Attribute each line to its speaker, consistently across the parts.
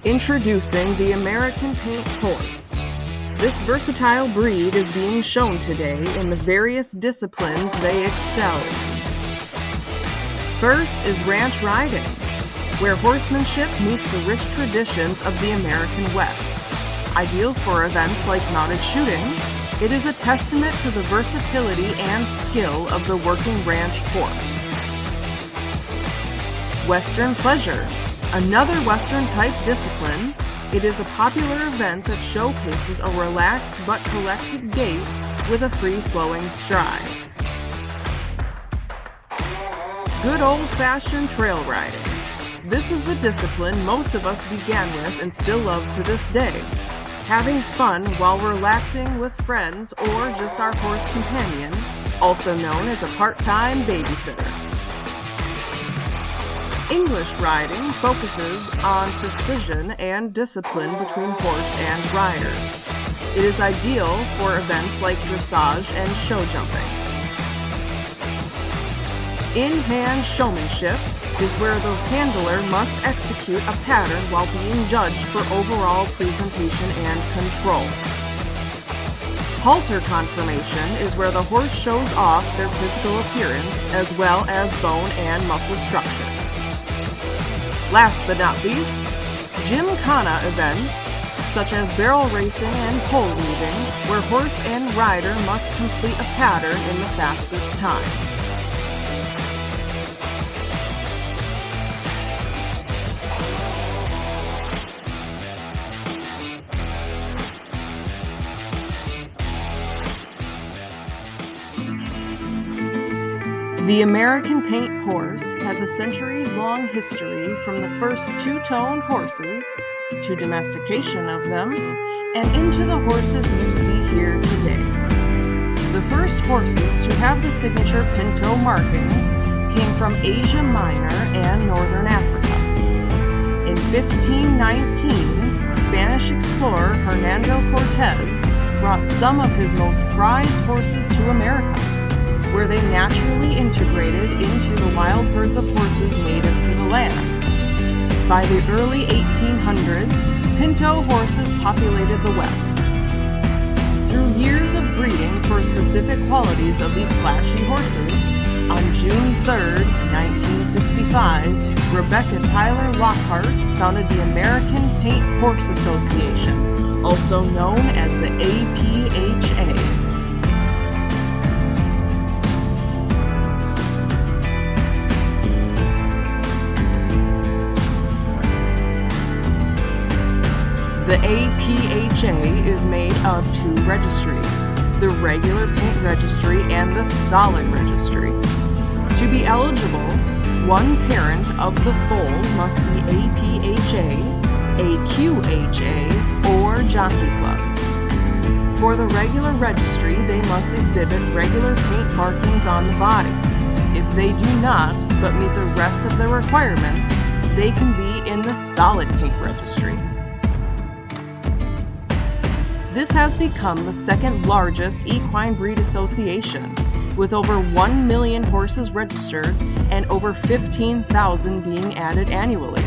Speaker 1: Introducing the American Paint Horse. This versatile breed is being shown today in the various disciplines they excel in. First is ranch riding, where horsemanship meets the rich traditions of the American West. Ideal for events like mounted shooting, it is a testament to the versatility and skill of the working ranch horse. Western pleasure. Another Western-type discipline, it is a popular event that showcases a relaxed but collected gait with a free-flowing stride. Good old-fashioned trail riding. This is the discipline most of us began with and still love to this day. Having fun while relaxing with friends or just our horse companion, also known as a part-time babysitter. English riding focuses on precision and discipline between horse and rider. It is ideal for events like dressage and show jumping. In-hand showmanship is where the handler must execute a pattern while being judged for overall presentation and control. Halter conformation is where the horse shows off their physical appearance as well as bone and muscle structure. Last but not least, gymkhana events, such as barrel racing and pole weaving, where horse and rider must complete a pattern in the fastest time. The American Paint Horse has a centuries-long history from the first two-tone horses to domestication of them and into the horses you see here today. The first horses to have the signature pinto markings came from Asia Minor and Northern Africa. In 1519, Spanish explorer Hernando Cortez brought some of his most prized horses to America, where they naturally integrated into the wild herds of horses native to the land. By the early 1800s, pinto horses populated the West. Through years of breeding for specific qualities of these flashy horses, on June 3, 1965, Rebecca Tyler Lockhart founded the American Paint Horse Association, also known as the APHA. The APHA is made of two registries, the regular paint registry and the solid registry. To be eligible, one parent of the foal must be APHA, AQHA, or Jockey Club. For the regular registry, they must exhibit regular paint markings on the body. If they do not, but meet the rest of the requirements, they can be in the solid paint registry. This has become the second largest equine breed association, with over 1 million horses registered and over 15,000 being added annually.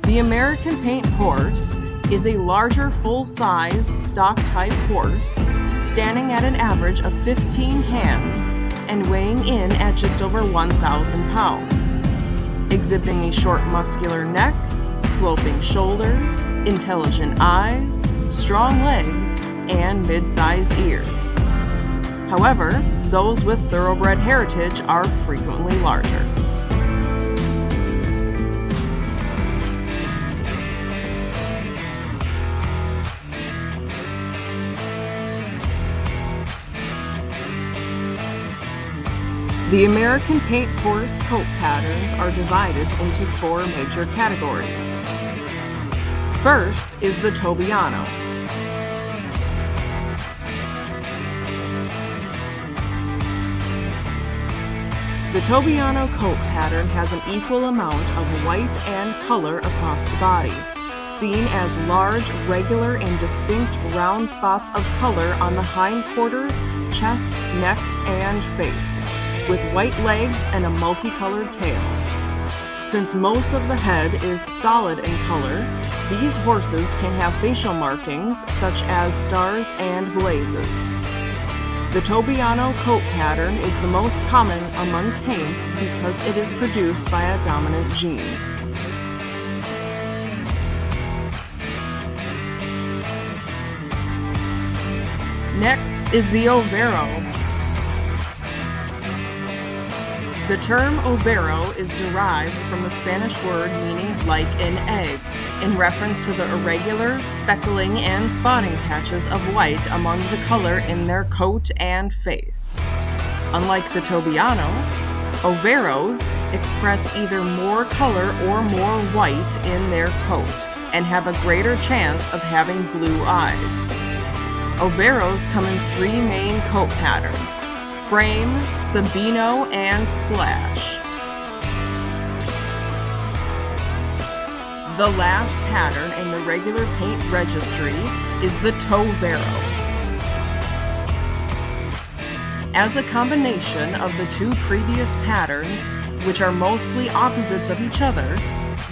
Speaker 1: The American Paint Horse is a larger full-sized stock-type horse, standing at an average of 15 hands and weighing in at just over 1,000 pounds, exhibiting a short muscular neck, sloping shoulders, intelligent eyes, strong legs, and mid-sized ears. However, those with thoroughbred heritage are frequently larger. The American Paint Horse coat patterns are divided into 4 major categories. First is the Tobiano. The Tobiano coat pattern has an equal amount of white and color across the body, seen as large, regular, and distinct round spots of color on the hindquarters, chest, neck, and face, with white legs and a multicolored tail. Since most of the head is solid in color, these horses can have facial markings such as stars and blazes. The Tobiano coat pattern is the most common among paints because it is produced by a dominant gene. Next is the overo. The term overo is derived from the Spanish word meaning like an egg, in reference to the irregular speckling and spotting patches of white among the color in their coat and face. Unlike the Tobiano, overos express either more color or more white in their coat and have a greater chance of having blue eyes. Overos come in three main coat patterns: frame, Sabino, and splash. The last pattern in the regular paint registry is the tovero. As a combination of the two previous patterns, which are mostly opposites of each other,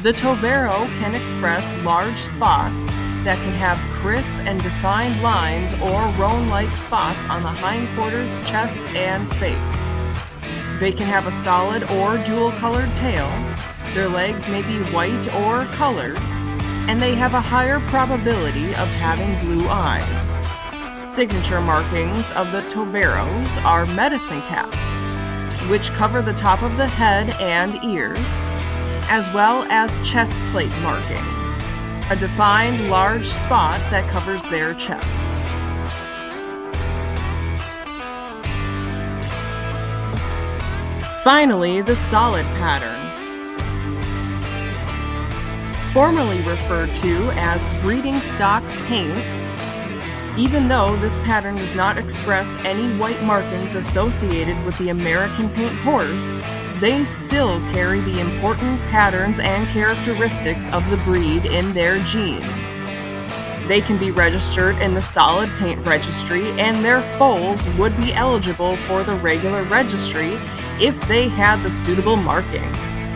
Speaker 1: the tovero can express large spots that can have crisp and defined lines or roan-like spots on the hindquarters, chest, and face. They can have a solid or dual-colored tail, their legs may be white or colored, and they have a higher probability of having blue eyes. Signature markings of the toveros are medicine caps, which cover the top of the head and ears, as well as chest plate markings, a defined large spot that covers their chest. Finally, the solid pattern. Formerly referred to as breeding stock paints, even though this pattern does not express any white markings associated with the American paint horse, they still carry the important patterns and characteristics of the breed in their genes. They can be registered in the solid paint registry, and their foals would be eligible for the regular registry if they had the suitable markings.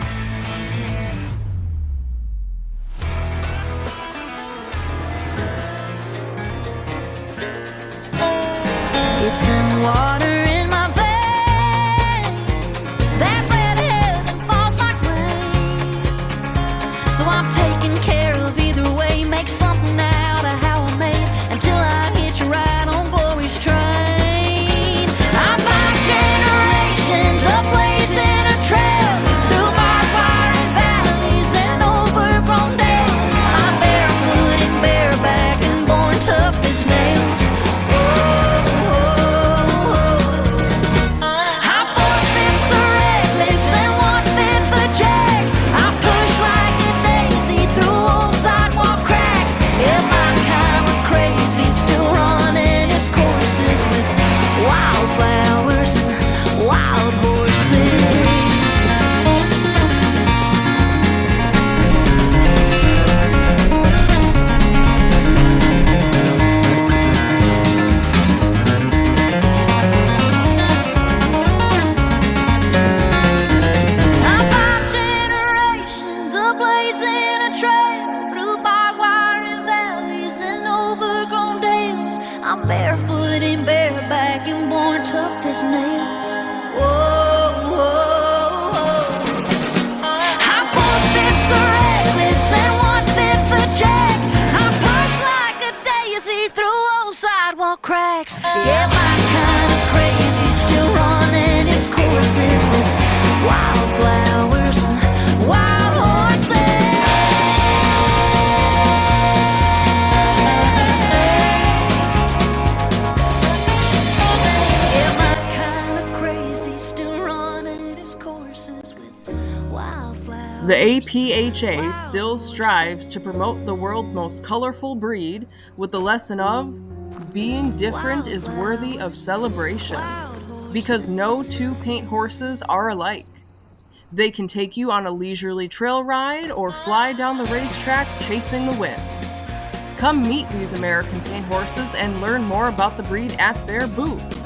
Speaker 2: It's in water in my veins, that red hair that falls like rain. So I'm taking care of either way, make something out of how I made until I hit you right on glory's train. I'm 5 generations of blazing a trail through barbed wire and valleys and overgrown dales. I'm barefoot and bareback and born tough as nails. I'm barefoot and bareback and born tough as nails. Whoa, whoa, whoa. I pulled fits the reckless and 1/5 the jack. I push like a daisy through old sidewalk cracks. Yeah, my kind of crazy, still running its courses with wildflowers and wild horses.
Speaker 1: The APHA still strives to promote the world's most colorful breed with the lesson of being different is worthy of celebration, because no two paint horses are alike. They can take you on a leisurely trail ride or fly down the racetrack chasing the wind. Come meet these American paint horses and learn more about the breed at their booth.